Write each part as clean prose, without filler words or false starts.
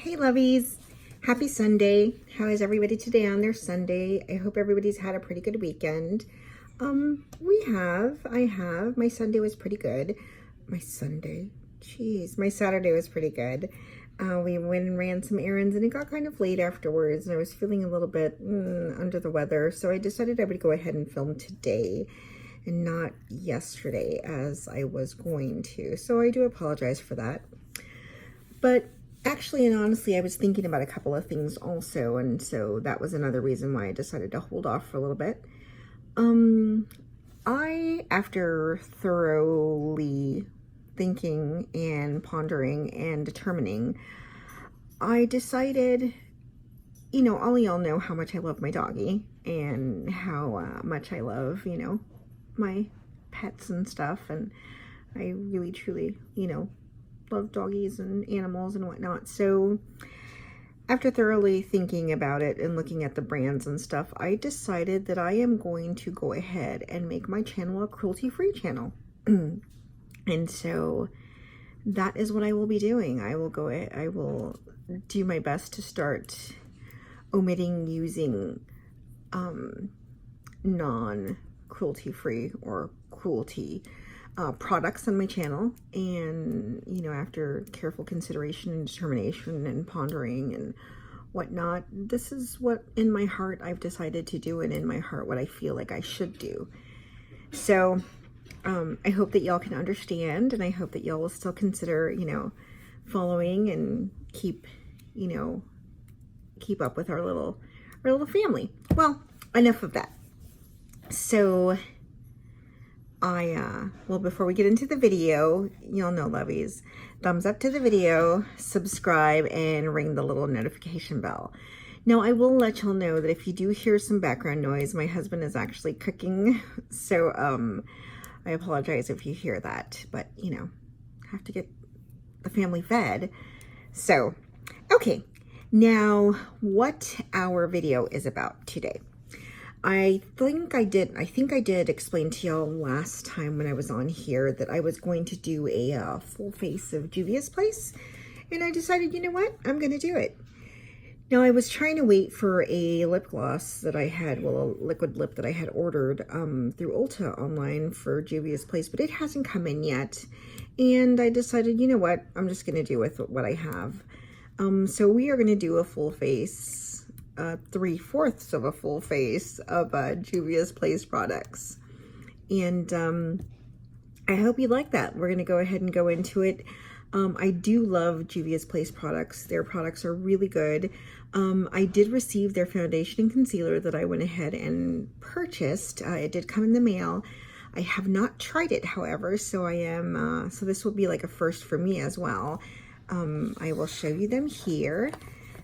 Hey lovies, happy Sunday. How is everybody today on their Sunday? I hope everybody's had a pretty good weekend. My Sunday was pretty good. My Saturday was pretty good. We went and ran some errands and it got kind of late afterwards and I was feeling a little bit under the weather. So I decided I would go ahead and film today and not yesterday as I was going to. So I do apologize for that. But actually and honestly, I was thinking about a couple of things also, and so that was another reason why I decided to hold off for a little bit. After thoroughly thinking and pondering and determining, I decided, all y'all know how much I love my doggy and how much I love, my pets and stuff, and I really, truly, love doggies and animals and whatnot. So after thoroughly thinking about it and looking at the brands and stuff, I decided that I am going to go ahead and make my channel a cruelty-free channel. And so that is what I will be doing. I will do my best to start omitting using non-cruelty-free or cruelty products on my channel, and after careful consideration and determination and pondering and whatnot, this is what in my heart I've decided to do, and in my heart what I feel like I should do. So I hope that y'all can understand, and I hope that y'all will still consider following and keep up with our little family. Well, enough of that. So before we get into the video, y'all know, lovies, thumbs up to the video, subscribe, and ring the little notification bell. Now, I will let y'all know that if you do hear some background noise, my husband is actually cooking, so I apologize if you hear that, but have to get the family fed. So, okay, now what our video is about today. I think I did explain to y'all last time when I was on here that I was going to do a full face of Juvia's Place, and I decided, you know what, I'm going to do it. Now, I was trying to wait for a lip gloss that I had, well, a liquid lip that I had ordered through Ulta online for Juvia's Place, but it hasn't come in yet, and I decided, you know what, I'm just going to do with what I have. So we are going to do a full face, 3/4 of a full face of Juvia's Place products. And I hope you like that. We're going to go ahead and go into it. I do love Juvia's Place products. Their products are really good. I did receive their foundation and concealer that I went ahead and purchased. It did come in the mail. I have not tried it, however, so I am, so this will be like a first for me as well. I will show you them here.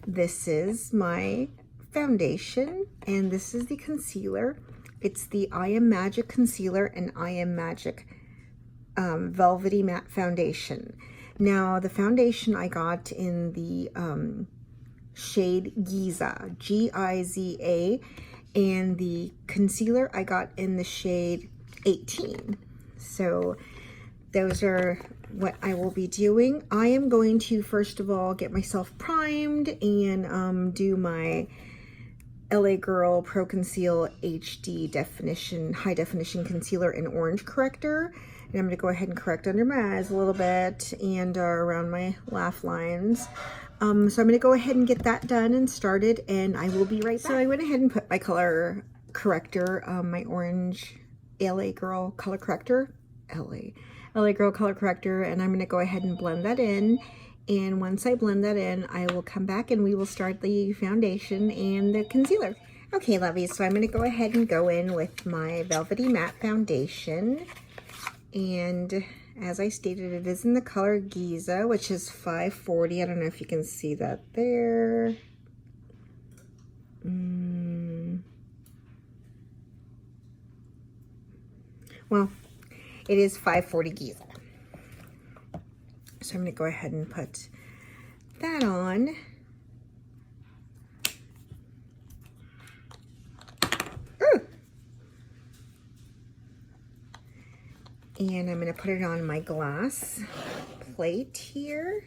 This is my foundation, and this is the concealer. It's the I Am Magic concealer and I Am Magic velvety matte foundation. Now, the foundation I got in the shade Giza, Giza, and the concealer I got in the shade 18. So those are what I will be doing. I am going to first of all get myself primed and do my LA Girl Pro Conceal HD definition, high definition concealer in orange corrector. And I'm going to go ahead and correct under my eyes a little bit and around my laugh lines. So I'm going to go ahead and get that done and started, and I will be right back. So I went ahead and put my color corrector, my orange LA Girl color corrector, LA Girl color corrector, and I'm going to go ahead and blend that in. And once I blend that in, I will come back and we will start the foundation and the concealer. Okay, lovies, so I'm going to go ahead and go in with my Velvety Matte Foundation. And as I stated, it is in the color Giza, which is 540. I don't know if you can see that there. Well, it is 540 Giza. So I'm going to go ahead and put that on. Ooh. And I'm going to put it on my glass plate here.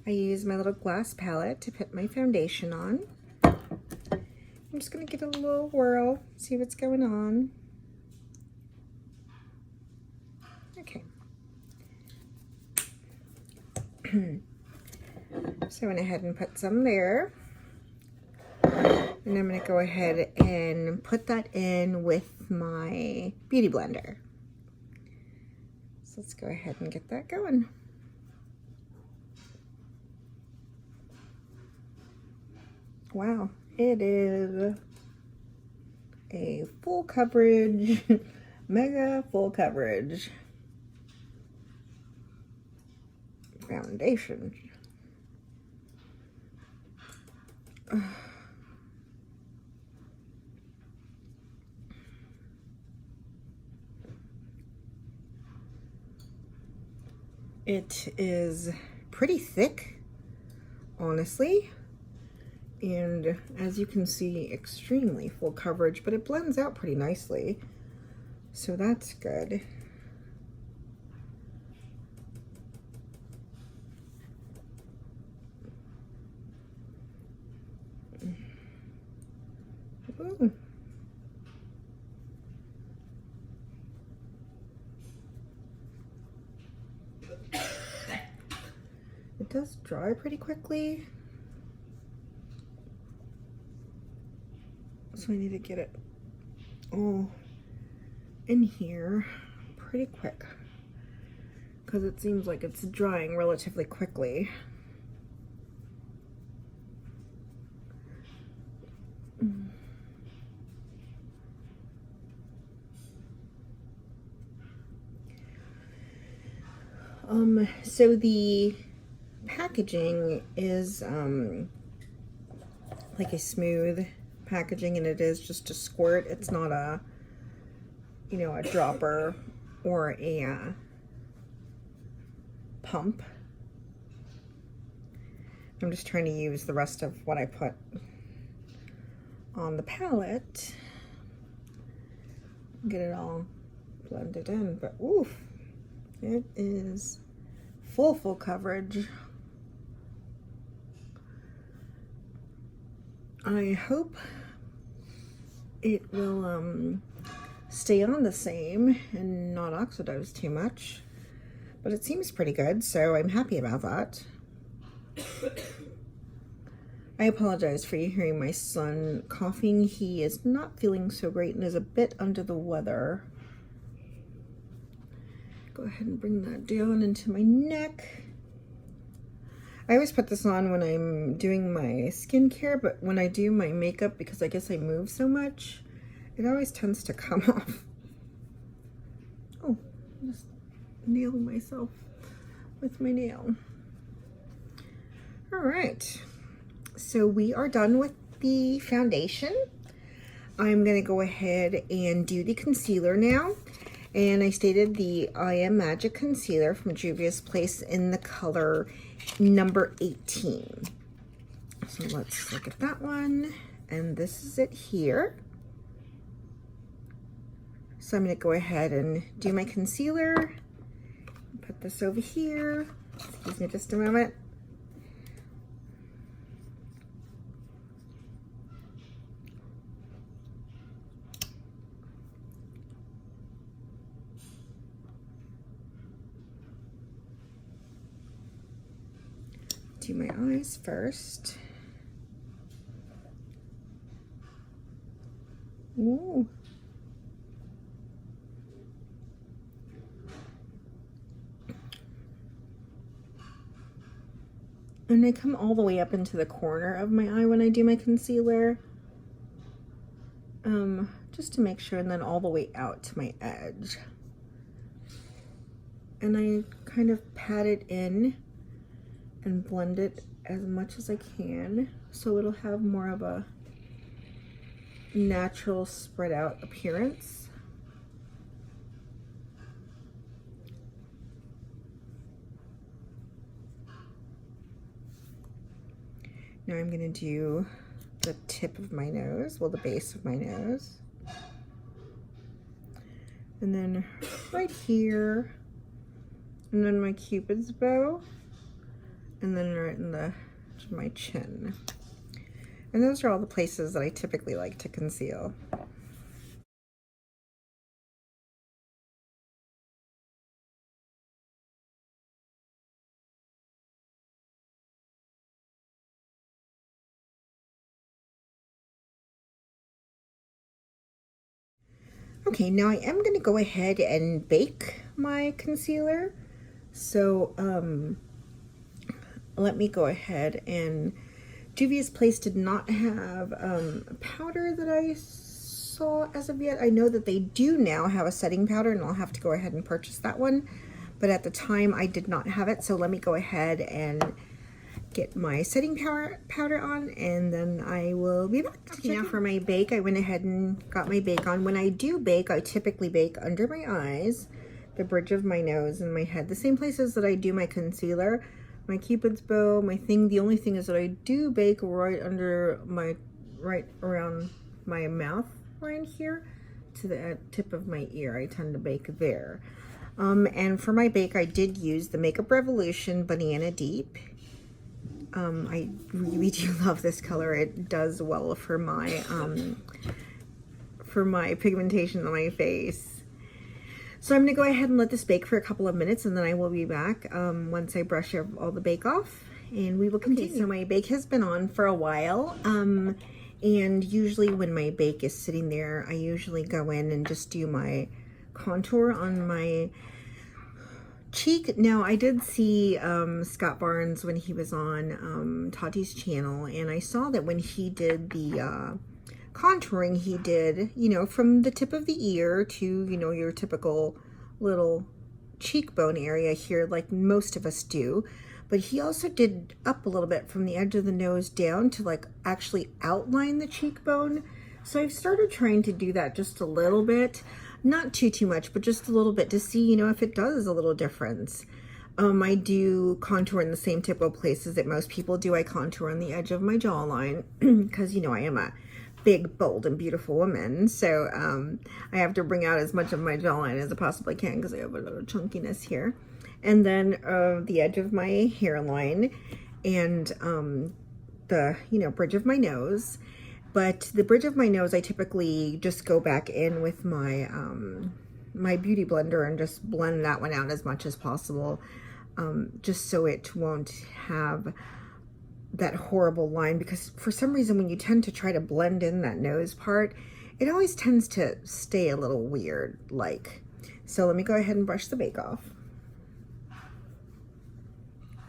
I use my little glass palette to put my foundation on. I'm just going to give it a little whirl, see what's going on. Okay. So I went ahead and put some there. And I'm going to go ahead and put that in with my Beauty Blender. So let's go ahead and get that going. Wow, it is a full coverage, mega full coverage foundation. It is pretty thick, honestly, and as you can see, extremely full coverage, but it blends out pretty nicely, so that's good. Ooh. It does dry pretty quickly, so I need to get it all in here pretty quick because it seems like it's drying relatively quickly. So the packaging is like a smooth packaging, and it is just a squirt. It's not a, you know, a dropper or a pump. I'm just trying to use the rest of what I put on the palette, get it all blended in, but oof, it is full coverage. I hope it will stay on the same and not oxidize too much, but it seems pretty good, so I'm happy about that. I apologize for you hearing my son coughing. He is not feeling so great and is a bit under the weather. Go ahead and bring that down into my neck. I always put this on when I'm doing my skincare, but when I do my makeup, because I guess I move so much, it always tends to come off. Oh, I just nailed myself with my nail. All right, so we are done with the foundation. I'm gonna go ahead and do the concealer now. And I stated the I Am Magic Concealer from Juvia's Place in the color number 18. So let's look at that one. And this is it here. So I'm going to go ahead and do my concealer. Put this over here. Excuse me just a moment. Do my eyes first. Ooh. And I come all the way up into the corner of my eye when I do my concealer. Just to make sure, and then all the way out to my edge. And I kind of pat it in and blend it as much as I can so it'll have more of a natural spread out appearance. Now I'm going to do the tip of my nose, well, the base of my nose. And then right here, and then my Cupid's bow. and then right in the my chin. And those are all the places that I typically like to conceal. Okay, now I am going to go ahead and bake my concealer. So, let me go ahead and Juvia's Place did not have a powder that I saw as of yet. I know that they do now have a setting powder, and I'll have to go ahead and purchase that one. But at the time, I did not have it, so let me go ahead and get my setting powder on, and then I will be back. Okay, now for my bake, I went ahead and got my bake on. When I do bake, I typically bake under my eyes, the bridge of my nose, and my head, the same places that I do my concealer, my Cupid's bow, my thing. The only thing is that I do bake right under my, right around my mouth line here to the tip of my ear. I tend to bake there. And for my bake, I did use the Makeup Revolution Banana Deep. I really do love this color. It does well for my pigmentation on my face. So I'm going to go ahead and let this bake for a couple of minutes, and then I will be back once I brush all the bake off, and we will continue. Okay, so my bake has been on for a while, and usually when my bake is sitting there, I usually go in and just do my contour on my cheek. Now, I did see Scott Barnes when he was on Tati's channel, and I saw that when he did the contouring, he did, you know, from the tip of the ear to, you know, your typical little cheekbone area here, like most of us do. But he also did up a little bit from the edge of the nose down to like actually outline the cheekbone. So I've started trying to do that just a little bit. Not too much, but just a little bit to see, you know, if it does a little difference. I do contour in the same typical places that most people do. I contour on the edge of my jawline because, you know, I am a big, bold, and beautiful woman. So I have to bring out as much of my jawline as I possibly can because I have a little chunkiness here. And then the edge of my hairline and the, you know, bridge of my nose. But the bridge of my nose, I typically just go back in with my my beauty blender and just blend that one out as much as possible, just so it won't have that horrible line, because for some reason when you tend to try to blend in that nose part, it always tends to stay a little weird like. So let me go ahead and brush the bake off.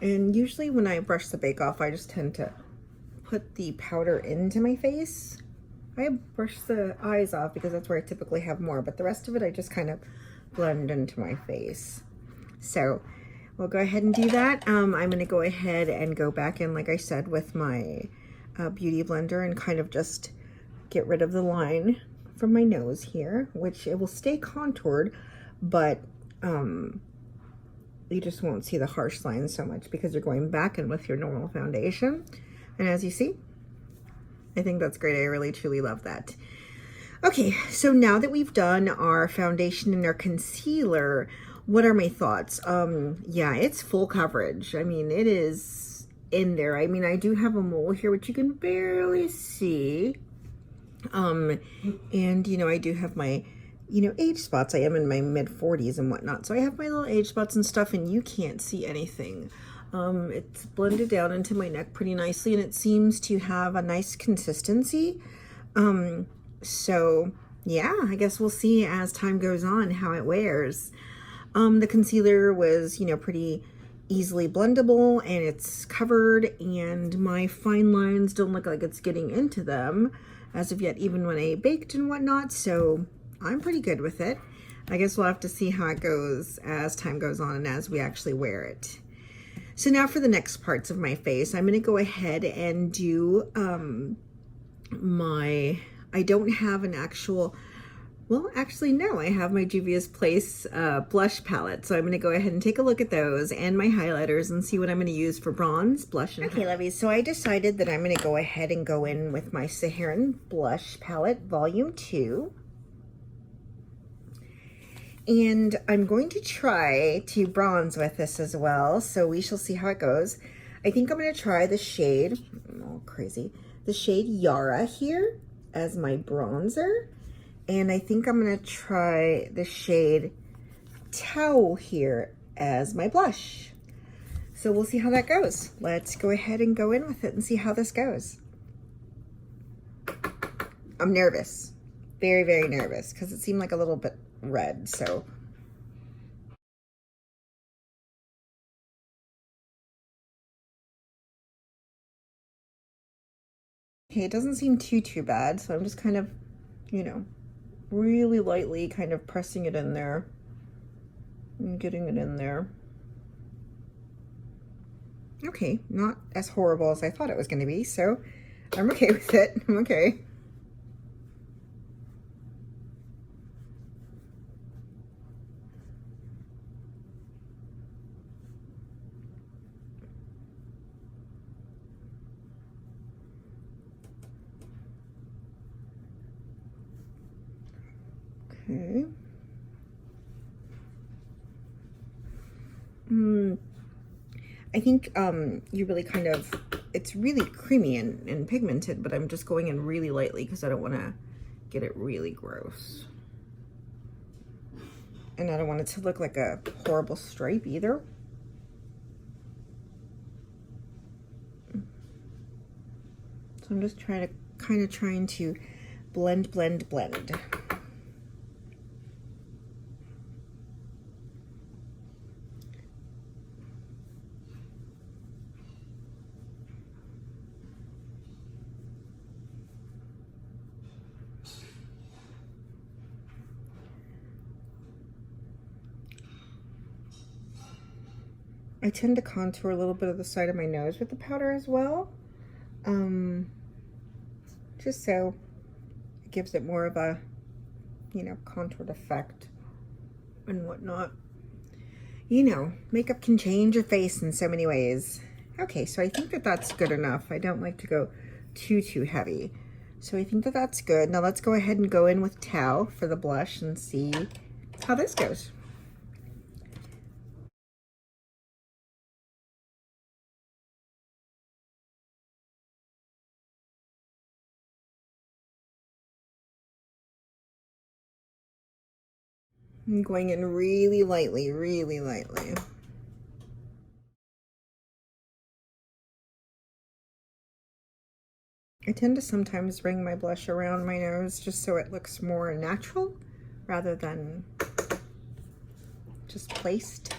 And usually when I brush the bake off, I just tend to put the powder into my face. I brush the eyes off because that's where I typically have more, but the rest of it I just kind of blend into my face. So we'll go ahead and do that. I'm going to go ahead and go back in, like I said, with my beauty blender and kind of just get rid of the line from my nose here, which it will stay contoured, but you just won't see the harsh lines so much because you're going back in with your normal foundation. And as you see, I think that's great. I really, truly love that. Okay, so now that we've done our foundation and our concealer, what are my thoughts? Yeah, it's full coverage. I mean, it is in there. I mean, I do have a mole here, which you can barely see. And, you know, I do have my, you know, age spots. I am in my mid-40s and whatnot. So I have my little age spots and stuff, and you can't see anything. It's blended down into my neck pretty nicely, and it seems to have a nice consistency. So yeah, I guess we'll see as time goes on how it wears. The concealer was, you know, pretty easily blendable, and it's covered, and my fine lines don't look like it's getting into them as of yet, even when I baked and whatnot. So I'm pretty good with it. I guess we'll have to see how it goes as time goes on and as we actually wear it. So now for the next parts of my face, I'm going to go ahead and do I don't have an actual, well, actually, no, I have my Juvia's Place blush palette. So I'm going to go ahead and take a look at those and my highlighters and see what I'm going to use for bronze, blush, and okay, lovies. So I decided that I'm going to go ahead and go in with my Saharan Blush Palette Volume 2. And I'm going to try to bronze with this as well, so we shall see how it goes. I think I'm going to try the shade, I'm all crazy, the shade Yara here as my bronzer. And I think I'm going to try the shade Tau here as my blush. So we'll see how that goes. Let's go ahead and go in with it and see how this goes. I'm nervous, very, very nervous, because it seemed like a little bit red, so. Okay, it doesn't seem too bad, so I'm just kind of, you know, really lightly kind of pressing it in there and getting it in there. Okay, not as horrible as I thought it was going to be, so I'm okay with it. I'm okay. Okay. I think you really kind of, it's really creamy and pigmented, but I'm just going in really lightly because I don't want to get it really gross. And I don't want it to look like a horrible stripe either. So I'm just trying to, kind of trying to blend. I tend to contour a little bit of the side of my nose with the powder as well. Just so it gives it more of a, you know, contoured effect and whatnot. You know, makeup can change your face in so many ways. Okay, so I think that that's good enough. I don't like to go too heavy. So I think that that's good. Now let's go ahead and go in with Tau for the blush and see how this goes. I'm going in really lightly, really lightly. I tend to sometimes bring my blush around my nose just so it looks more natural rather than just placed.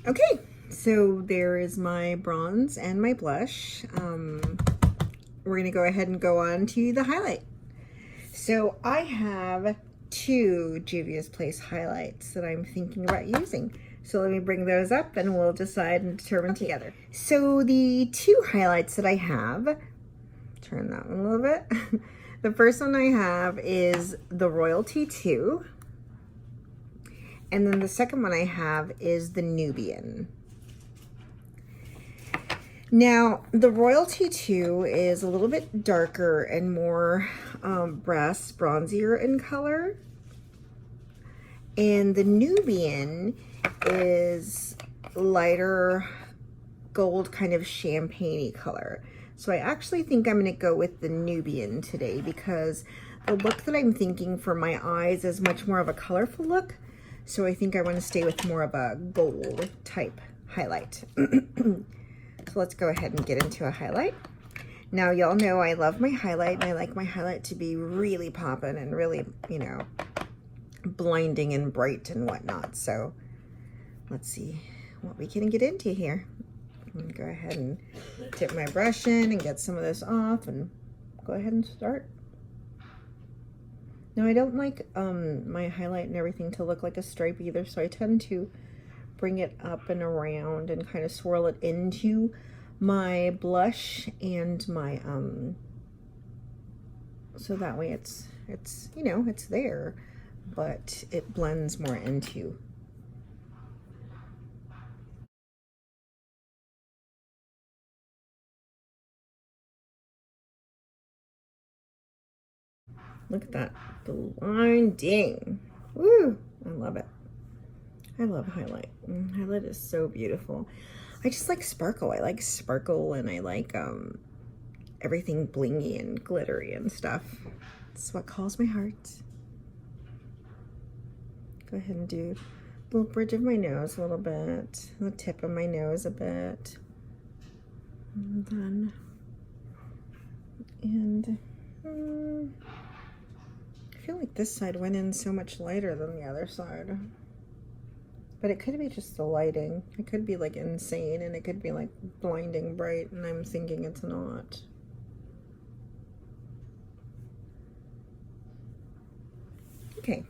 Okay, so there is my bronze and my blush. We're gonna go ahead and go on to the highlight. So I have two Juvia's Place highlights that I'm thinking about using. So let me bring those up and we'll decide and determine together. So the two highlights that I have, turn that one a little bit. The first one I have is the Royalty 2. And then the second one I have is the Nubian. Now, the Royalty 2 is a little bit darker and more brass, bronzier in color. And the Nubian is lighter gold, kind of champagne-y color. So I actually think I'm going to go with the Nubian today because the look that I'm thinking for my eyes is much more of a colorful look. So I think I want to stay with more of a gold type highlight. So let's go ahead and get into a highlight. Now, y'all know I love my highlight and I like my highlight to be really popping and really, you know, blinding and bright and whatnot. So let's see what we can get into here. I'm gonna go ahead and dip my brush in and get some of this off and go ahead and start. Now, I don't like my highlight and everything to look like a stripe either, so I tend to bring it up and around and kind of swirl it into my blush and my so that way it's you know, it's there, but it blends more into. Look at that blinding. Woo! I love it. I love highlight. Highlight is so beautiful. I just like sparkle. I like sparkle, and I like everything blingy and glittery and stuff. It's what calls my heart. Go ahead and do the little bridge of my nose a little bit, the tip of my nose a bit, and then, I feel like this side went in so much lighter than the other side. But it could be just the lighting. It could be like insane, and it could be like blinding bright, and I'm thinking it's not. Okay.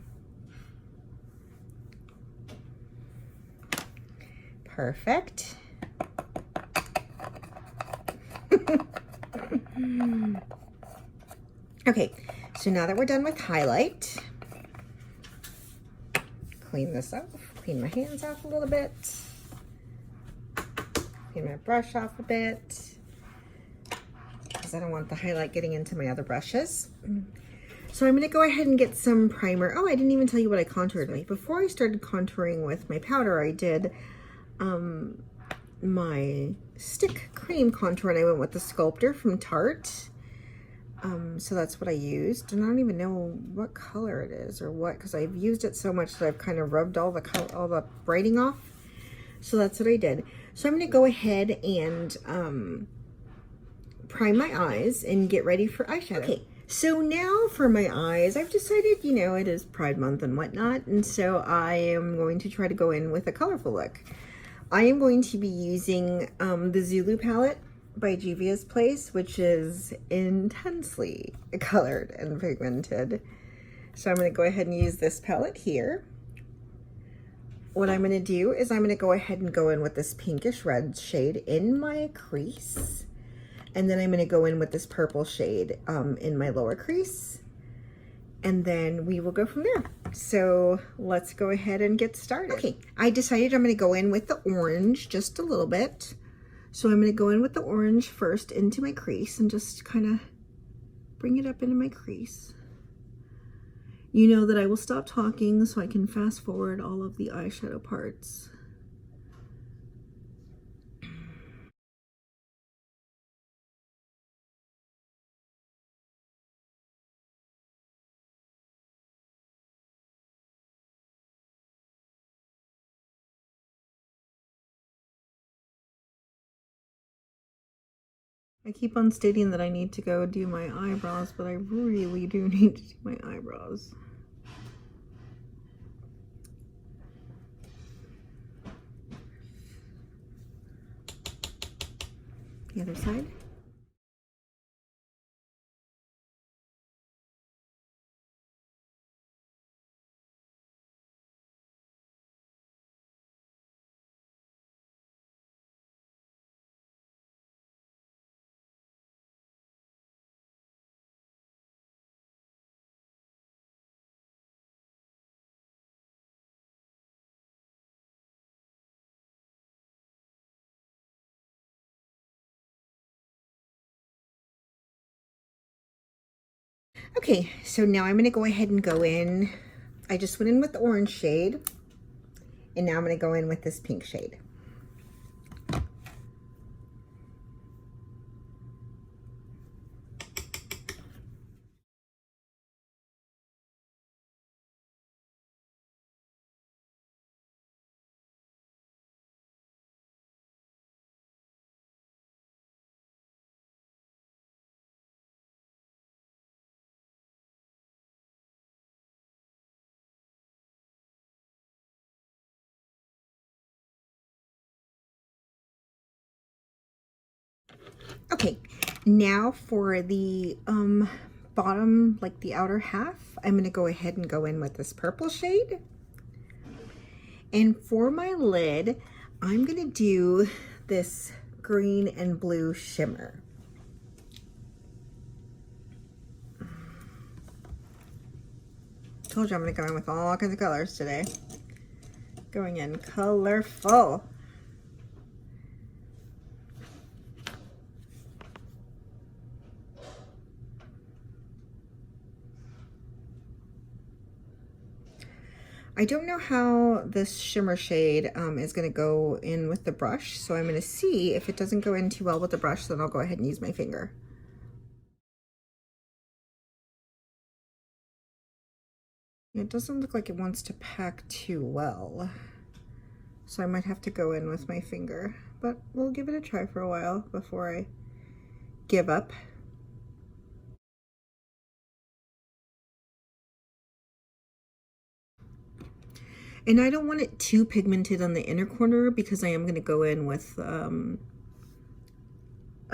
Perfect. Okay, so now that we're done with highlight, clean this up, clean my hands off a little bit, clean my brush off a bit, because I don't want the highlight getting into my other brushes. So I'm going to go ahead and get some primer. Oh, I didn't even tell you what I contoured with. Before I started contouring with my powder, I did my stick cream contour, and I went with the Sculptor from Tarte. So that's what I used, and I don't even know what color it is or what, because I've used it so much that I've kind of rubbed all the writing off. So that's what I did. So I'm going to go ahead and prime my eyes and get ready for eyeshadow. Okay, so now for my eyes, I've decided, you know, it is Pride Month and whatnot, and so I am going to try to go in with a colorful look. I am going to be using the Zulu palette by Juvia's Place, which is intensely colored and pigmented. So I'm going to go ahead and use this palette here. What I'm going to do is I'm going to go ahead and go in with this pinkish red shade in my crease. And then I'm going to go in with this purple shade in my lower crease. And then we will go from there. So let's go ahead and get started. Okay, I decided I'm going to go in with the orange just a little bit. So I'm going to go in with the orange first into my crease and just kind of bring it up into my crease. You know that I will stop talking so I can fast forward all of the eyeshadow parts. I keep on stating that I need to go do my eyebrows, but I really do need to do my eyebrows. The other side. Okay, so now I'm going to go ahead and go in. I just went in with the orange shade, and now I'm going to go in with this pink shade. Okay, now for the bottom, like the outer half, I'm going to go ahead and go in with this purple shade. And for my lid, I'm going to do this green and blue shimmer. Told you I'm going to go in with all kinds of colors today. Going in colorful. I don't know how this shimmer shade is going to go in with the brush, so I'm going to see if it doesn't go in too well with the brush, then I'll go ahead and use my finger. It doesn't look like it wants to pack too well, so I might have to go in with my finger, but we'll give it a try for a while before I give up. And I don't want it too pigmented on the inner corner because I am going to go in with a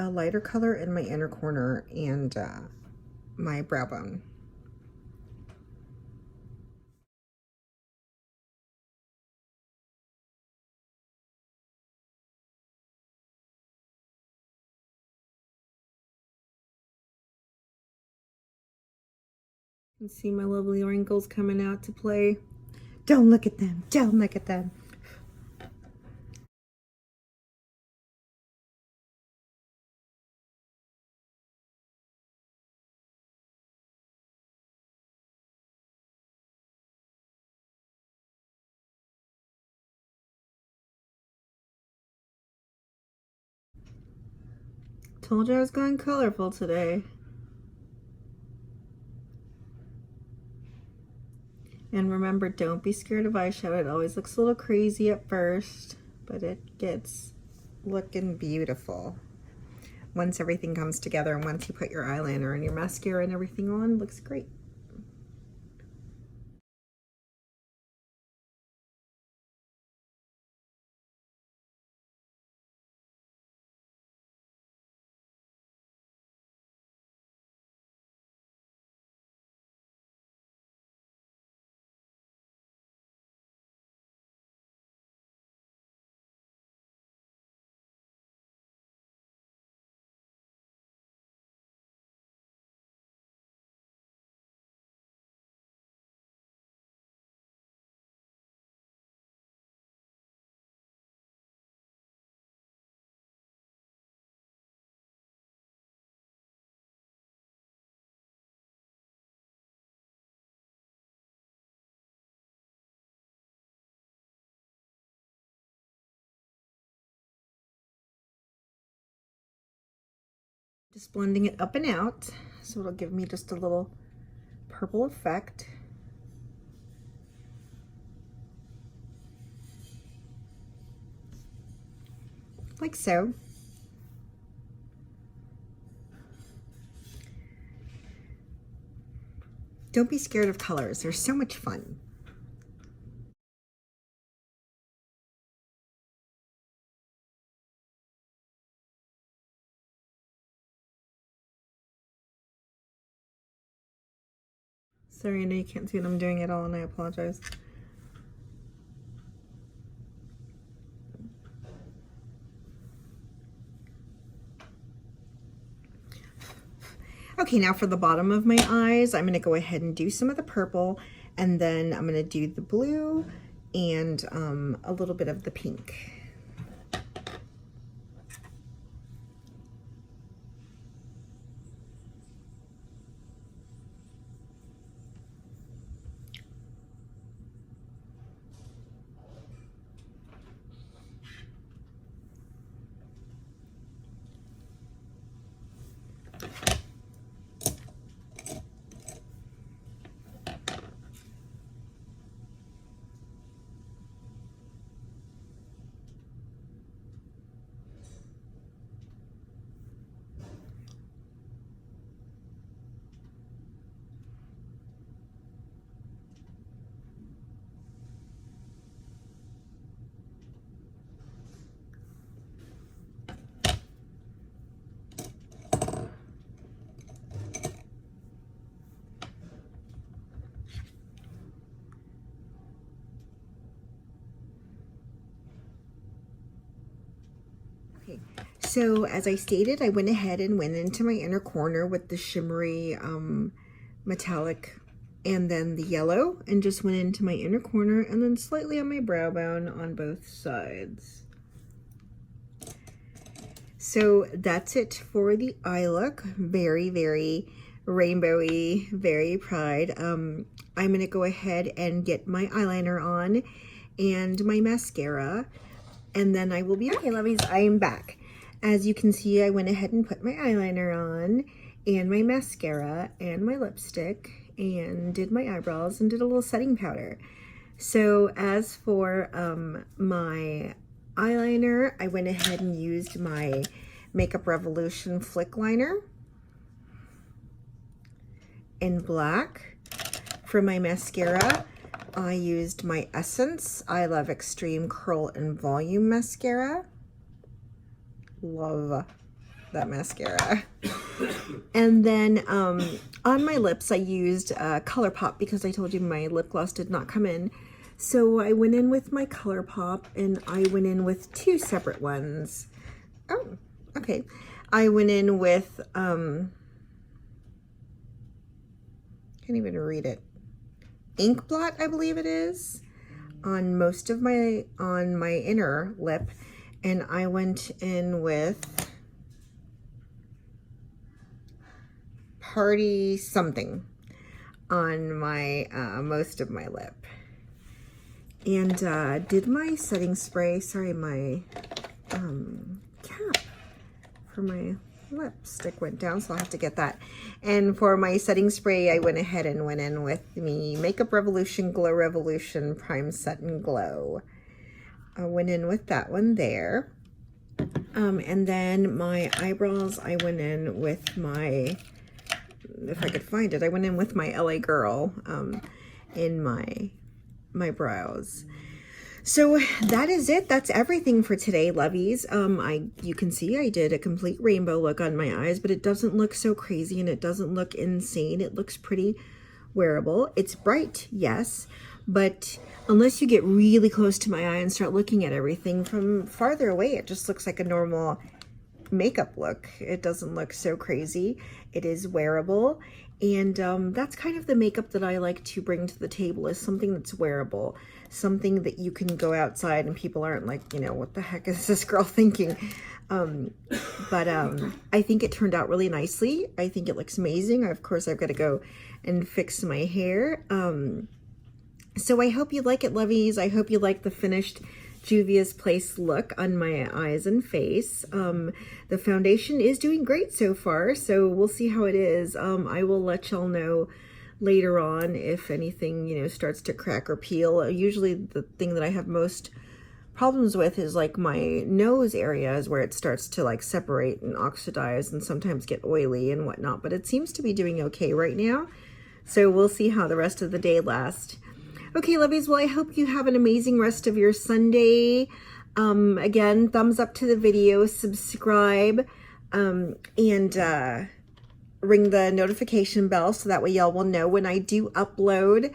lighter color in my inner corner and my brow bone. You can see my lovely wrinkles coming out to play. Don't look at them. Don't look at them. Told you I was going colorful today. And remember, don't be scared of eyeshadow. It always looks a little crazy at first, but it gets looking beautiful. Once everything comes together and once you put your eyeliner and your mascara and everything on, it looks great. Just blending it up and out, so it'll give me just a little purple effect. Like so. Don't be scared of colors. They're so much fun. Sorry, I know you can't see what I'm doing at all, and I apologize. Okay, now for the bottom of my eyes, I'm going to go ahead and do some of the purple, and then I'm going to do the blue and a little bit of the pink. So as I stated, I went ahead and went into my inner corner with the shimmery metallic and then the yellow, and just went into my inner corner and then slightly on my brow bone on both sides. So that's it for the eye look. Very, very rainbowy, very pride. I'm going to go ahead and get my eyeliner on and my mascara, and then I will be okay, lovies. I am back. As you can see, I went ahead and put my eyeliner on and my mascara and my lipstick and did my eyebrows and did a little setting powder. So as for my eyeliner, I went ahead and used my Makeup Revolution Flick Liner in black. For my mascara, I used my Essence I Love Extreme Curl and Volume Mascara. Love that mascara. And then on my lips, I used ColourPop because I told you my lip gloss did not come in. So I went in with my ColourPop, and I went in with two separate ones. Oh, okay. I went in with, can't even read it. Ink Blot, I believe it is, on most of my, on my inner lip. And I went in with Party Something on my, most of my lip. And did my setting spray, sorry, my cap for my lipstick went down, so I'll have to get that. And for my setting spray, I went ahead and went in with the Makeup Revolution Glow Revolution Prime Set and Glow. I went in with that one there. And then my eyebrows, I went in with my, if I could find it, I went in with my LA Girl in my brows. So that is it. That's everything for today, lovies. You can see I did a complete rainbow look on my eyes, but it doesn't look so crazy and it doesn't look insane. It looks pretty wearable. It's bright, yes, but unless you get really close to my eye and start looking at everything from farther away, it just looks like a normal makeup look. It doesn't look so crazy. It is wearable. And that's kind of the makeup that I like to bring to the table, is something that's wearable, something that you can go outside and people aren't like, you know, what the heck is this girl thinking? But I think it turned out really nicely. I think it looks amazing. Of course, I've got to go and fix my hair. So I hope you like it, lovies. I hope you like the finished Juvia's Place look on my eyes and face. The foundation is doing great so far, so we'll see how it is. I will let y'all know later on if anything, you know, starts to crack or peel. Usually the thing that I have most problems with is like my nose areas, where it starts to like separate and oxidize and sometimes get oily and whatnot, but it seems to be doing okay right now. So we'll see how the rest of the day lasts. Okay, lovies, well, I hope you have an amazing rest of your Sunday. Again, thumbs up to the video, subscribe, and ring the notification bell so that way y'all will know when I do upload.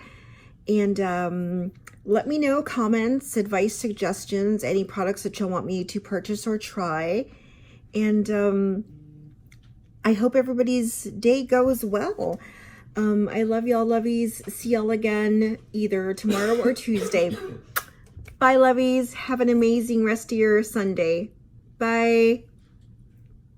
And let me know comments, advice, suggestions, any products that y'all want me to purchase or try. And I hope everybody's day goes well. I love y'all, lovies. See y'all again either tomorrow or Tuesday. Bye, lovies. Have an amazing rest of your Sunday. Bye.